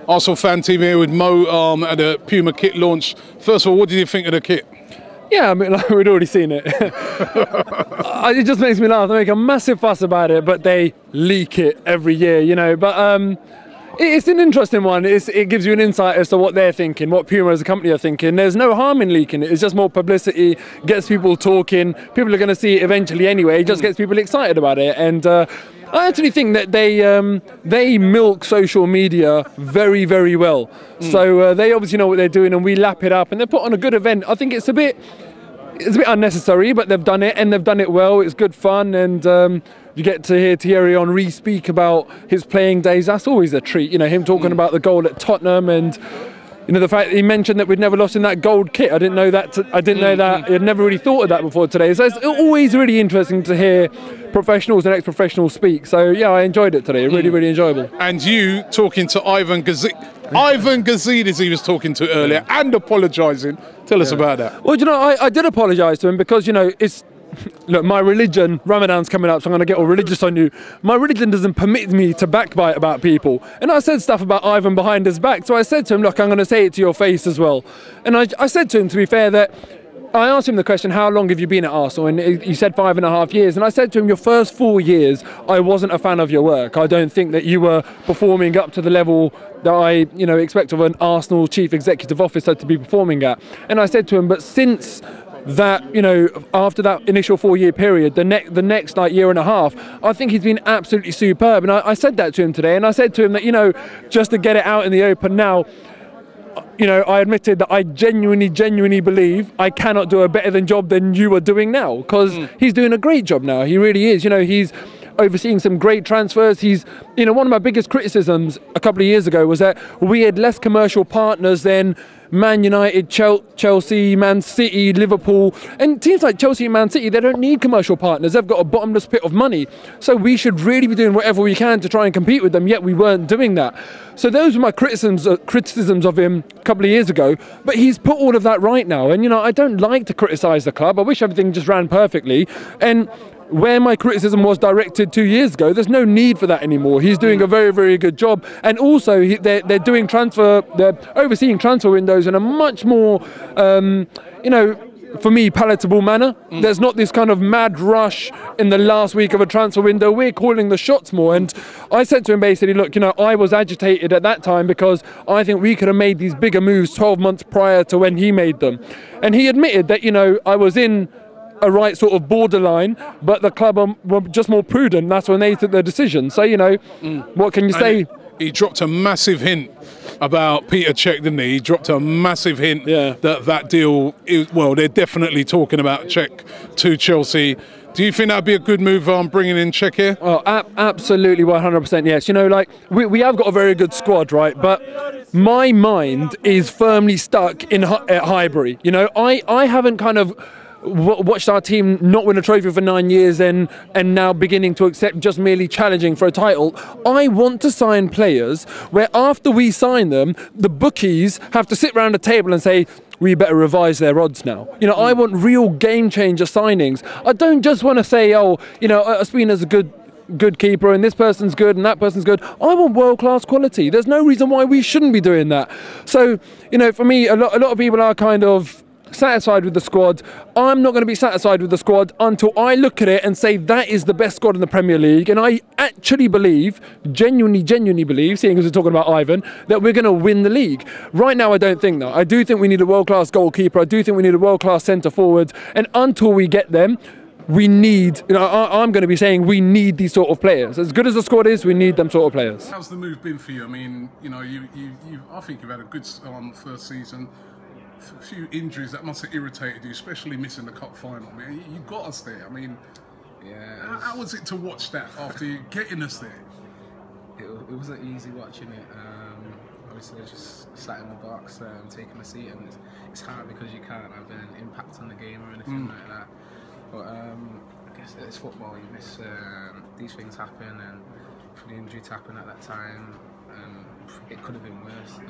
Arsenal Fan TV here with Mo at the Puma kit launch. First of all, what did you think of the kit? Yeah, I mean, like, we'd already seen it. It just makes me laugh. They make a massive fuss about it, but they leak it every year, you know. But it's an interesting one. It gives you an insight as to what they're thinking, what Puma as a company are thinking. There's no harm in leaking it. It's just more publicity, gets people talking. People are going to see it eventually anyway. It just gets people excited about it. And I actually think that they milk social media very, very well. So they obviously know what they're doing, and we lap it up, and they put on a good event. I think it's a bit unnecessary, but they've done it, and they've done it well. It's good fun, and you get to hear Thierry Henry speak about his playing days. That's always a treat, you know, him talking about the goal at Tottenham, and you know, the fact that he mentioned that we'd never lost in that gold kit. I didn't know that. I didn't know that. I'd never really thought of that before today. So it's always really interesting to hear professionals and ex-professionals speak. So yeah, I enjoyed it today. Really, really enjoyable. And you talking to Ivan Gazidis, he was talking to earlier, and apologising. Tell us about that. Well, you know, I did apologise to him because, you know, look, my religion, Ramadan's coming up, so I'm going to get all religious on you. My religion doesn't permit me to backbite about people. And I said stuff about Ivan behind his back. So I said to him, look, I'm going to say it to your face as well. And I said to him, to be fair, that I asked him the question, how long have you been at Arsenal? And he said 5.5 years. And I said to him, your first 4 years, I wasn't a fan of your work. I don't think that you were performing up to the level that I, you know, expect of an Arsenal chief executive officer to be performing at. And I said to him, but since that, you know, after that initial 4-year period, the next like year and a half, I think he's been absolutely superb. And I said that to him today, and I said to him that, you know, just to get it out in the open now, you know, I admitted that I genuinely believe I cannot do a better job than you are doing now, because he's doing a great job now. He really is. You know, he's overseeing some great transfers. He's, you know, one of my biggest criticisms a couple of years ago was that we had less commercial partners than Man United, Chelsea, Man City, Liverpool, and teams like Chelsea and Man City, they don't need commercial partners. They've got a bottomless pit of money. So we should really be doing whatever we can to try and compete with them, yet we weren't doing that. So those were my criticisms of him a couple of years ago, but he's put all of that right now. And, you know, I don't like to criticise the club. I wish everything just ran perfectly. And where my criticism was directed 2 years ago, there's no need for that anymore. He's doing a very, very good job. And also, they're overseeing transfer windows in a much more, you know, for me, palatable manner. There's not this kind of mad rush in the last week of a transfer window. We're calling the shots more. And I said to him basically, look, you know, I was agitated at that time because I think we could have made these bigger moves 12 months prior to when he made them. And he admitted that, you know, I was in a right sort of borderline, but the club were just more prudent. That's when they took their decision. So, you know, what can you say? He dropped a massive hint about Peter Cech, didn't he? He dropped a massive hint that deal is, well, they're definitely talking about Cech to Chelsea. Do you think that'd be a good move on bringing in Cech here? Oh, absolutely, 100% yes. You know, like, we have got a very good squad, right? But my mind is firmly stuck at Highbury. You know, I haven't kind of watched our team not win a trophy for 9 years and now beginning to accept just merely challenging for a title. I want to sign players where after we sign them, the bookies have to sit around a table and say, we better revise their odds now. You know, I want real game changer signings. I don't just want to say, oh, you know, Ospina's a good keeper and this person's good and that person's good. I want world-class quality. There's no reason why we shouldn't be doing that. So, you know, for me, a lot of people are kind of satisfied with the squad. I'm not going to be satisfied with the squad until I look at it and say that is the best squad in the Premier League. And I actually believe, genuinely believe, seeing as we're talking about Ivan, that we're going to win the league. Right now, I don't think that. I do think we need a world-class goalkeeper. I do think we need a world-class centre-forward. And until we get them, we need, you know, I'm going to be saying we need these sort of players. As good as the squad is, we need them sort of players. How's the move been for you? I mean, you know, I think you've had a good first season. A few injuries that must have irritated you, especially missing the cup final. I mean, you got us there. I mean, yeah. How was it to watch that after you getting us there? It wasn't easy watching it. Obviously, I just sat in the box, taking a seat, and it's hard because you can't have an impact on the game or anything like that. But I guess it's football. You miss these things happen, and for the injury to happen at that time, it could have been worse.